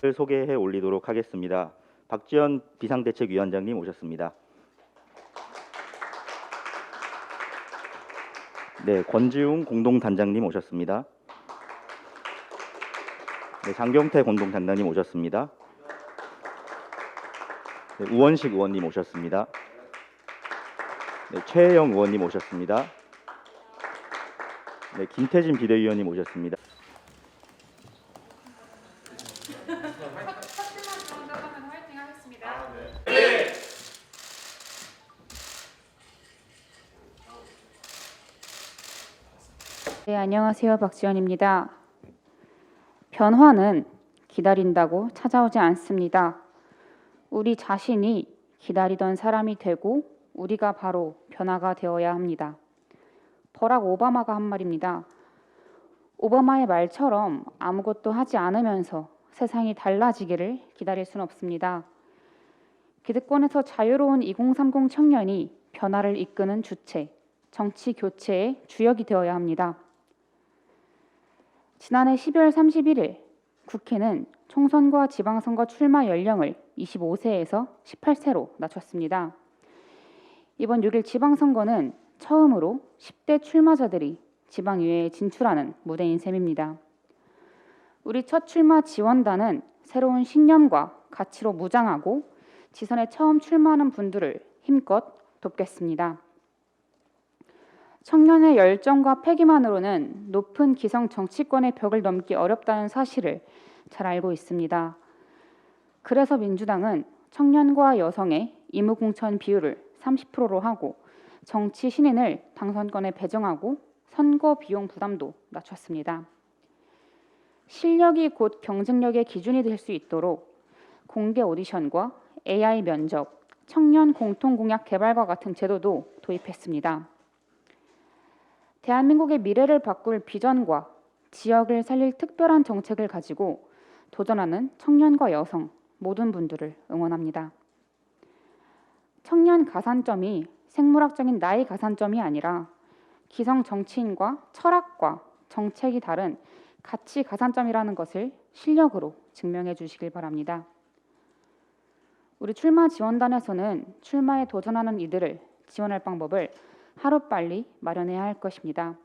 소개해 올리도록 하겠습니다. 박지원 비상대책위원장님 오셨습니다. 네, 권지웅 공동단장님 오셨습니다. 네, 장경태 공동단장님 오셨습니다. 네, 우원식 의원님 오셨습니다. 네, 최혜영 의원님 오셨습니다. 네, 김태진 비대위원님 오셨습니다. 네, 안녕하세요. 박지원입니다. 변화는 기다린다고 찾아오지 않습니다. 우리 자신이 기다리던 사람이 되고 우리가 바로 변화가 되어야 합니다. 버락 오바마가 한 말입니다. 오바마의 말처럼 아무것도 하지 않으면서 세상이 달라지기를 기다릴 수는 없습니다. 기득권에서 자유로운 2030 청년이 변화를 이끄는 주체, 정치 교체의 주역이 되어야 합니다. 지난해 12월 31일 국회는 총선과 지방선거 출마 연령을 25세에서 18세로 낮췄습니다. 이번 6일 지방선거는 처음으로 10대 출마자들이 지방의회에 진출하는 무대인 셈입니다. 우리 첫 출마 지원단은 새로운 신념과 가치로 무장하고 지선에 처음 출마하는 분들을 힘껏 돕겠습니다. 청년의 열정과 패기만으로는 높은 기성 정치권의 벽을 넘기 어렵다는 사실을 잘 알고 있습니다. 그래서 민주당은 청년과 여성의 임무공천 비율을 30%로 하고 정치 신인을 당선권에 배정하고 선거 비용 부담도 낮췄습니다. 실력이 곧 경쟁력의 기준이 될 수 있도록 공개 오디션과 AI 면접, 청년 공통공약 개발과 같은 제도도 도입했습니다. 대한민국의 미래를 바꿀 비전과 지역을 살릴 특별한 정책을 가지고 도전하는 청년과 여성 모든 분들을 응원합니다. 청년 가산점이 생물학적인 나이 가산점이 아니라 기성 정치인과 철학과 정책이 다른 가치 가산점이라는 것을 실력으로 증명해 주시길 바랍니다. 우리 출마 지원단에서는 출마에 도전하는 이들을 지원할 방법을 하루빨리 마련해야 할 것입니다.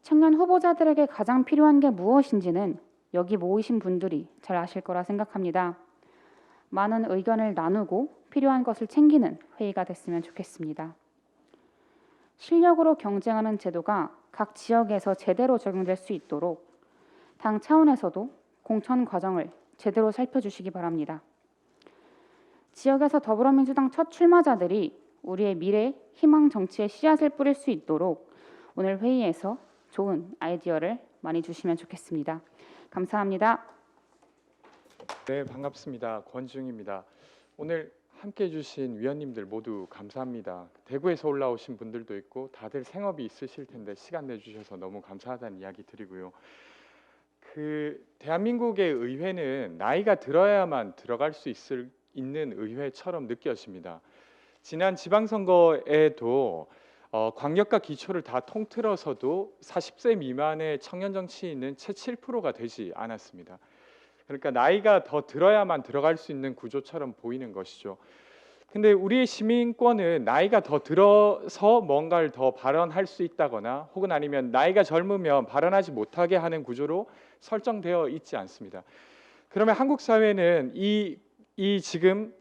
청년 후보자들에게 가장 필요한 게 무엇인지는 여기 모이신 분들이 잘 아실 거라 생각합니다. 많은 의견을 나누고 필요한 것을 챙기는 회의가 됐으면 좋겠습니다. 실력으로 경쟁하는 제도가 각 지역에서 제대로 적용될 수 있도록 당 차원에서도 공천 과정을 제대로 살펴주시기 바랍니다. 지역에서 더불어민주당 첫 출마자들이 우리의 미래, 희망 정치의 씨앗을 뿌릴 수 있도록 오늘 회의에서 좋은 아이디어를 많이 주시면 좋겠습니다. 감사합니다. 네, 반갑습니다. 권지웅입니다. 오늘 함께해 주신 위원님들 모두 감사합니다. 대구에서 올라오신 분들도 있고 다들 생업이 있으실 텐데 시간 내주셔서 너무 감사하다는 이야기 드리고요. 대한민국의 의회는 나이가 들어야만 들어갈 수 있는 의회처럼 느껴집니다. 지난 지방선거에도 광역과 기초를 다 통틀어서도 40세 미만의 청년 정치인은 채 7%가 되지 않았습니다. 그러니까 나이가 더 들어야만 들어갈 수 있는 구조처럼 보이는 것이죠. 근데 우리의 시민권은 나이가 더 들어서 뭔가를 더 발언할 수 있다거나 혹은 아니면 나이가 젊으면 발언하지 못하게 하는 구조로 설정되어 있지 않습니다. 그러면 한국 사회는 이 지금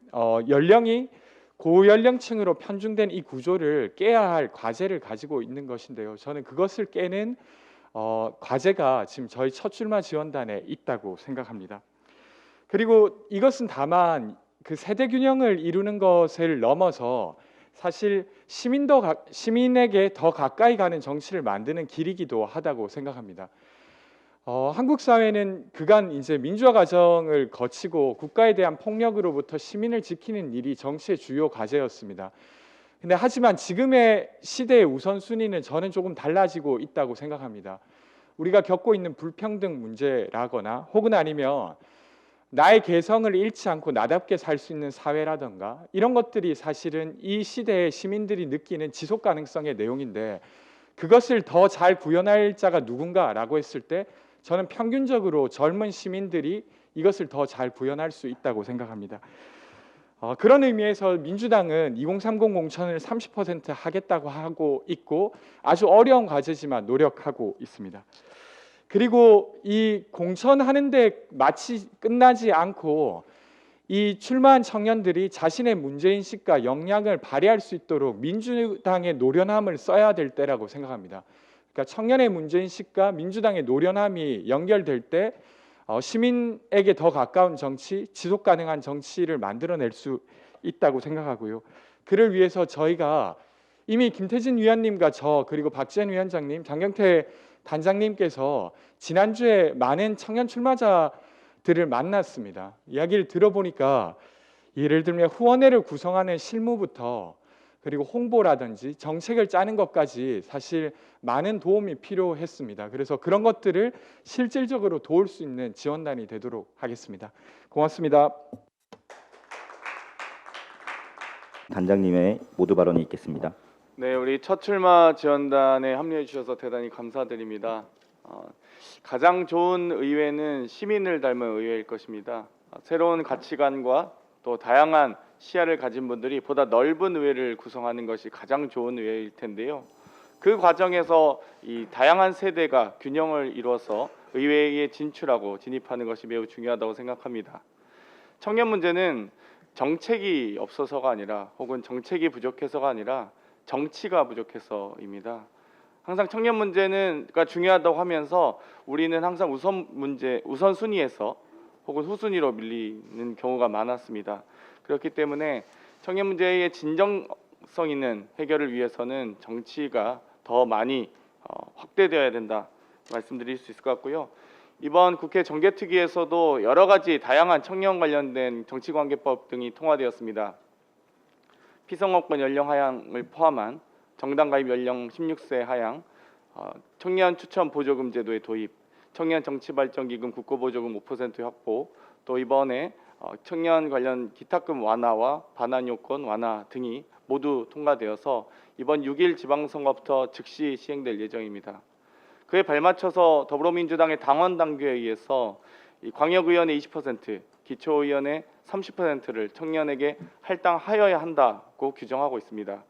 연령이 고연령층으로 편중된 이 구조를 깨야 할 과제를 가지고 있는 것인데요. 저는 그것을 깨는 과제가 지금 저희 첫 출마 지원단에 있다고 생각합니다. 그리고 이것은 다만 그 세대 균형을 이루는 것을 넘어서 사실 시민에게 더 가까이 가는 정치를 만드는 길이기도 하다고 생각합니다. 한국 사회는 그간 이제 민주화 과정을 거치고 국가에 대한 폭력으로부터 시민을 지키는 일이 정치의 주요 과제였습니다. 근데 하지만 지금의 시대의 우선순위는 저는 조금 달라지고 있다고 생각합니다. 우리가 겪고 있는 불평등 문제라거나 혹은 아니면 나의 개성을 잃지 않고 나답게 살 수 있는 사회라든가 이런 것들이 사실은 이 시대의 시민들이 느끼는 지속 가능성의 내용인데 그것을 더 잘 구현할 자가 누군가라고 했을 때 저는 평균적으로 젊은 시민들이 이것을 더 잘 구현할 수 있다고 생각합니다. 그런 의미에서 민주당은 2030 공천을 30% 하겠다고 하고 있고 아주 어려운 과제지만 노력하고 있습니다. 그리고 이 공천하는데 마치 끝나지 않고 이 출마한 청년들이 자신의 문제인식과 역량을 발휘할 수 있도록 민주당의 노련함을 써야 될 때라고 생각합니다. 그러니까 청년의 문제인식과 민주당의 노련함이 연결될 때 시민에게 더 가까운 정치, 지속 가능한 정치를 만들어낼 수 있다고 생각하고요. 그를 위해서 저희가 이미 김태진 위원님과 저 그리고 박지원 위원장님, 장경태 단장님께서 지난주에 많은 청년 출마자들을 만났습니다. 이야기를 들어보니까 예를 들면 후원회를 구성하는 실무부터 그리고 홍보라든지 정책을 짜는 것까지 사실 많은 도움이 필요했습니다. 그래서 그런 것들을 실질적으로 도울 수 있는 지원단이 되도록 하겠습니다. 고맙습니다. 단장님의 모두 발언이 있겠습니다. 네, 우리 첫 출마 지원단에 합류해 주셔서 대단히 감사드립니다. 가장 좋은 의회는 시민을 닮은 의회일 것입니다. 새로운 가치관과 또 다양한 시야를 가진 분들이 보다 넓은 의회를 구성하는 것이 가장 좋은 의회일 텐데요. 그 과정에서 이 다양한 세대가 균형을 이루어서 의회에 진입하는 것이 매우 중요하다고 생각합니다. 청년 문제는 정책이 없어서가 아니라 혹은 정책이 부족해서가 아니라 정치가 부족해서입니다. 항상 청년 문제가 중요하다고 하면서 우리는 항상 우선순위에서 혹은 후순위로 밀리는 경우가 많았습니다. 그렇기 때문에 청년 문제의 진정성 있는 해결을 위해서는 정치가 더 많이 확대되어야 된다 말씀드릴 수 있을 것 같고요. 이번 국회 정개특위에서도 여러 가지 다양한 청년 관련된 정치관계법 등이 통과되었습니다. 피선거권 연령 하향을 포함한 정당 가입 연령 16세 하향, 청년 추천 보조금 제도의 도입, 청년 정치발전기금 국고보조금 5% 확보, 또 이번에 청년 관련 기탁금 완화와 반환 요건 완화 등이 모두 통과되어서 이번 6일 지방선거부터 즉시 시행될 예정입니다. 그에 발맞춰서 더불어민주당의 당원 당규에 의해서 이 광역의원의 20%, 기초의원의 30%를 청년에게 할당하여야 한다고 규정하고 있습니다.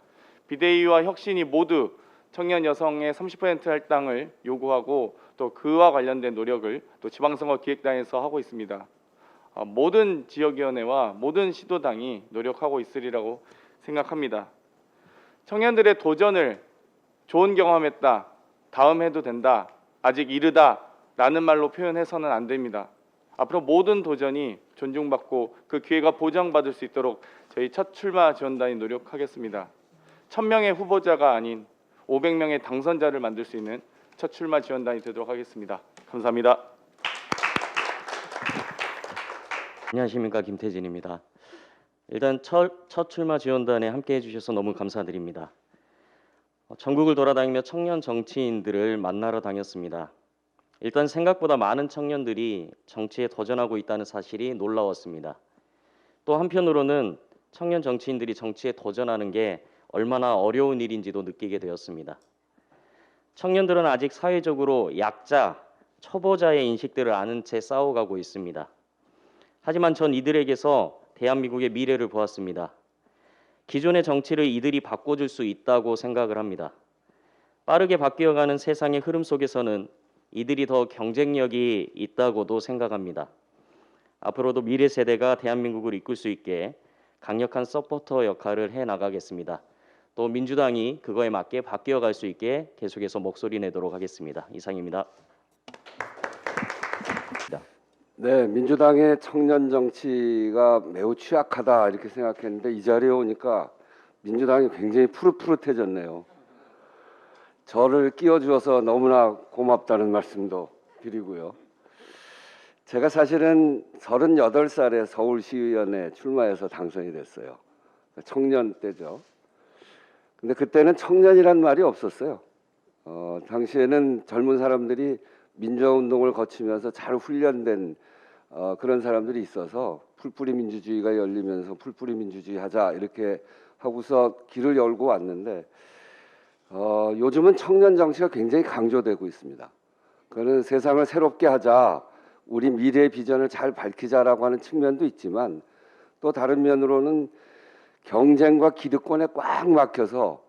비대위와 혁신이 모두 청년 여성의 30% 할당을 요구하고 또 그와 관련된 노력을 또 지방선거 기획단에서 하고 있습니다. 모든 지역위원회와 모든 시도당이 노력하고 있으리라고 생각합니다. 청년들의 도전을 좋은 경험했다, 다음 해도 된다, 아직 이르다 라는 말로 표현해서는 안 됩니다. 앞으로 모든 도전이 존중받고 그 기회가 보장받을 수 있도록 저희 첫 출마 지원단이 노력하겠습니다. 1000명의 후보자가 아닌 500명의 당선자를 만들 수 있는 첫 출마 지원단이 되도록 하겠습니다. 감사합니다. 안녕하십니까, 김태진입니다. 일단 첫 출마 지원단에 함께해 주셔서 너무 감사드립니다. 전국을 돌아다니며 청년 정치인들을 만나러 다녔습니다. 일단 생각보다 많은 청년들이 정치에 도전하고 있다는 사실이 놀라웠습니다. 또 한편으로는 청년 정치인들이 정치에 도전하는 게 얼마나 어려운 일인지도 느끼게 되었습니다. 청년들은 아직 사회적으로 약자, 초보자의 인식들을 아는 채 싸워가고 있습니다. 하지만 전 이들에게서 대한민국의 미래를 보았습니다. 기존의 정치를 이들이 바꿔줄 수 있다고 생각을 합니다. 빠르게 바뀌어가는 세상의 흐름 속에서는 이들이 더 경쟁력이 있다고도 생각합니다. 앞으로도 미래 세대가 대한민국을 이끌 수 있게 강력한 서포터 역할을 해나가겠습니다. 또 민주당이 그거에 맞게 바뀌어갈 수 있게 계속해서 목소리 내도록 하겠습니다. 이상입니다. 네, 민주당의 청년 정치가 매우 취약하다 이렇게 생각했는데 이 자리에 오니까 민주당이 굉장히 푸릇푸릇해졌네요. 저를 끼워주어서 너무나 고맙다는 말씀도 드리고요. 제가 사실은 38살에 서울시의원에 출마해서 당선이 됐어요. 청년 때죠. 근데 그때는 청년이란 말이 없었어요. 당시에는 젊은 사람들이 민주화운동을 거치면서 잘 훈련된 그런 사람들이 있어서 풀뿌리 민주주의가 열리면서 풀뿌리 민주주의 하자 이렇게 하고서 길을 열고 왔는데 요즘은 청년 정치가 굉장히 강조되고 있습니다. 그거는 세상을 새롭게 하자, 우리 미래 비전을 잘 밝히자라고 하는 측면도 있지만 또 다른 면으로는 경쟁과 기득권에 꽉 막혀서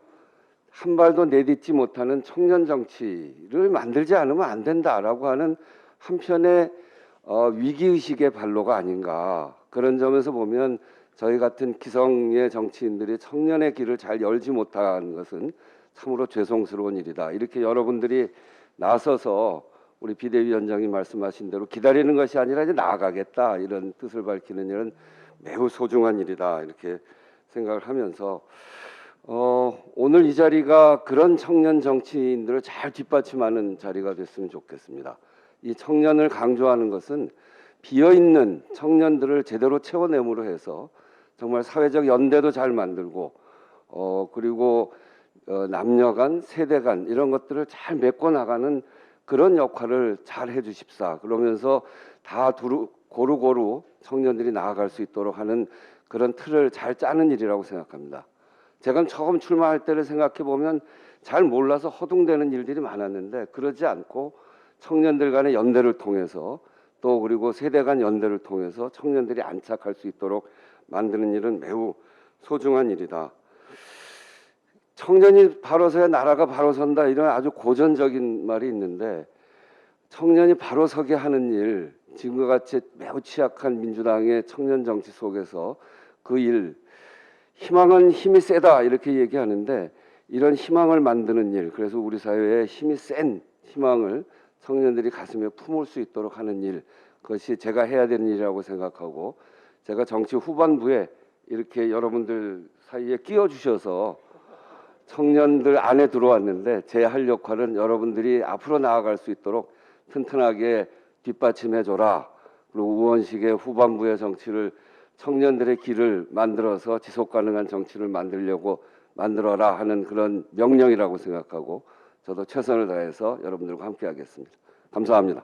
한 발도 내딛지 못하는 청년 정치를 만들지 않으면 안 된다라고 하는 한편의 위기의식의 발로가 아닌가. 그런 점에서 보면 저희 같은 기성의 정치인들이 청년의 길을 잘 열지 못하는 것은 참으로 죄송스러운 일이다. 이렇게 여러분들이 나서서 우리 비대위원장이 말씀하신 대로 기다리는 것이 아니라 이제 나아가겠다 이런 뜻을 밝히는 일은 매우 소중한 일이다 이렇게 생각을 하면서 오늘 이 자리가 그런 청년 정치인들을 잘 뒷받침하는 자리가 됐으면 좋겠습니다. 이 청년을 강조하는 것은 비어있는 청년들을 제대로 채워내므로 해서 정말 사회적 연대도 잘 만들고 그리고 남녀 간, 세대 간 이런 것들을 잘 메꿔 나가는 그런 역할을 잘 해주십사. 그러면서 다 고루고루 청년들이 나아갈 수 있도록 하는 그런 틀을 잘 짜는 일이라고 생각합니다. 제가 처음 출마할 때를 생각해 보면 잘 몰라서 허둥대는 일들이 많았는데 그러지 않고 청년들 간의 연대를 통해서 또 그리고 세대 간 연대를 통해서 청년들이 안착할 수 있도록 만드는 일은 매우 소중한 일이다. 청년이 바로 서야 나라가 바로 선다 이런 아주 고전적인 말이 있는데 청년이 바로 서게 하는 일, 지금과 같이 매우 취약한 민주당의 청년 정치 속에서 그 일, 희망은 힘이 세다 이렇게 얘기하는데 이런 희망을 만드는 일, 그래서 우리 사회에 힘이 센 희망을 청년들이 가슴에 품을 수 있도록 하는 일, 그것이 제가 해야 되는 일이라고 생각하고 제가 정치 후반부에 이렇게 여러분들 사이에 끼워주셔서 청년들 안에 들어왔는데 제 할 역할은 여러분들이 앞으로 나아갈 수 있도록 튼튼하게 뒷받침해줘라. 그리고 우원식의 후반부의 정치를 청년들의 길을 만들어서 지속가능한 정치를 만들려고 만들어라 하는 그런 명령이라고 생각하고 저도 최선을 다해서 여러분들과 함께하겠습니다. 감사합니다.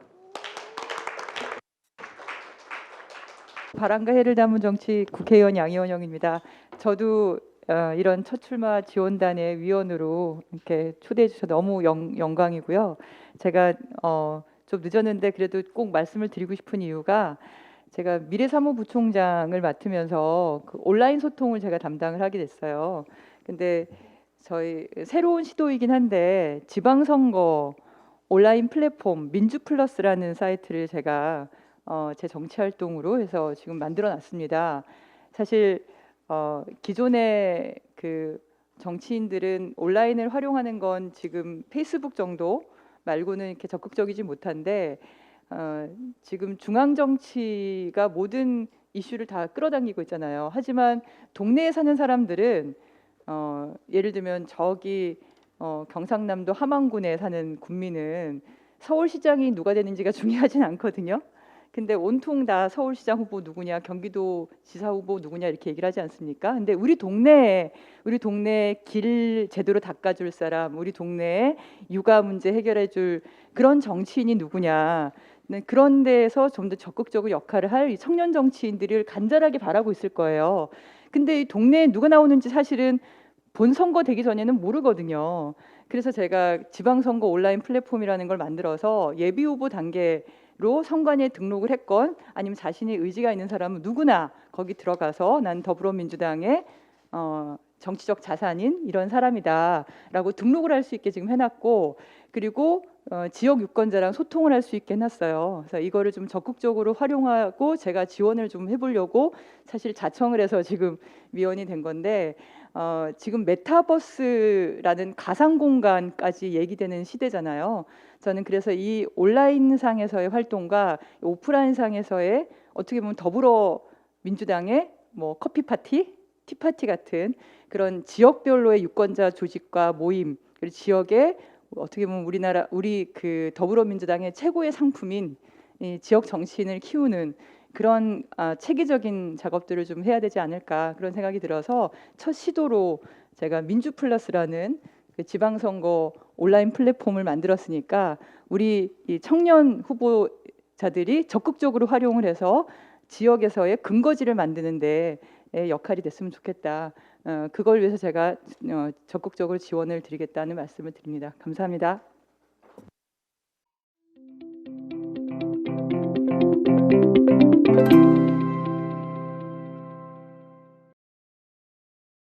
바람과 해를 담은 정치 국회의원 양이원영입니다. 저도 이런 첫 출마 지원단의 위원으로 이렇게 초대해 주셔서 너무 영광이고요. 제가 좀 늦었는데 그래도 꼭 말씀을 드리고 싶은 이유가 제가 미래사무부총장을 맡으면서 그 온라인 소통을 제가 담당을 하게 됐어요. 근데 저희 새로운 시도이긴 한데 지방선거 온라인 플랫폼 민주플러스라는 사이트를 제가 제 정치 활동으로 해서 지금 만들어 놨습니다. 사실 기존의 그 정치인들은 온라인을 활용하는 건 지금 페이스북 정도 말고는 이렇게 적극적이지 못한데 지금 중앙 정치가 모든 이슈를 다 끌어당기고 있잖아요. 하지만 동네에 사는 사람들은 예를 들면 저기 경상남도 함안군에 사는 군민은 서울시장이 누가 되는지가 중요하진 않거든요. 근데 온통 다 서울시장 후보 누구냐, 경기도 지사 후보 누구냐 이렇게 얘기를 하지 않습니까? 근데 우리 동네에 길 제대로 닦아줄 사람, 우리 동네에 육아 문제 해결해줄 그런 정치인이 누구냐, 그런 데에서 좀 더 적극적으로 역할을 할 이 청년 정치인들을 간절하게 바라고 있을 거예요. 근데 이 동네에 누가 나오는지 사실은 본 선거 되기 전에는 모르거든요. 그래서 제가 지방선거 온라인 플랫폼이라는 걸 만들어서 예비 후보 단계로 선관위에 등록을 했건 아니면 자신이 의지가 있는 사람은 누구나 거기 들어가서 난 더불어민주당의 정치적 자산인 이런 사람이다라고 등록을 할 수 있게 지금 해놨고, 그리고 지역 유권자랑 소통을 할 수 있게 해놨어요. 그래서 이거를 좀 적극적으로 활용하고 제가 지원을 좀 해보려고 사실 자청을 해서 지금 위원이 된 건데 지금 메타버스라는 가상 공간까지 얘기되는 시대잖아요. 저는 그래서 이 온라인 상에서의 활동과 오프라인 상에서의 어떻게 보면 더불어민주당의 뭐 커피 파티, 티 파티 같은 그런 지역별로의 유권자 조직과 모임, 그리고 지역의 어떻게 보면 우리 그 더불어민주당의 최고의 상품인 이 지역 정치인을 키우는 그런 체계적인 작업들을 좀 해야 되지 않을까 그런 생각이 들어서 첫 시도로 제가 민주플러스라는 그 지방선거 온라인 플랫폼을 만들었으니까 우리 이 청년 후보자들이 적극적으로 활용을 해서 지역에서의 근거지를 만드는데 역할이 됐으면 좋겠다. 그걸 위해서 제가 적극적으로 지원을 드리겠다는 말씀을 드립니다. 감사합니다.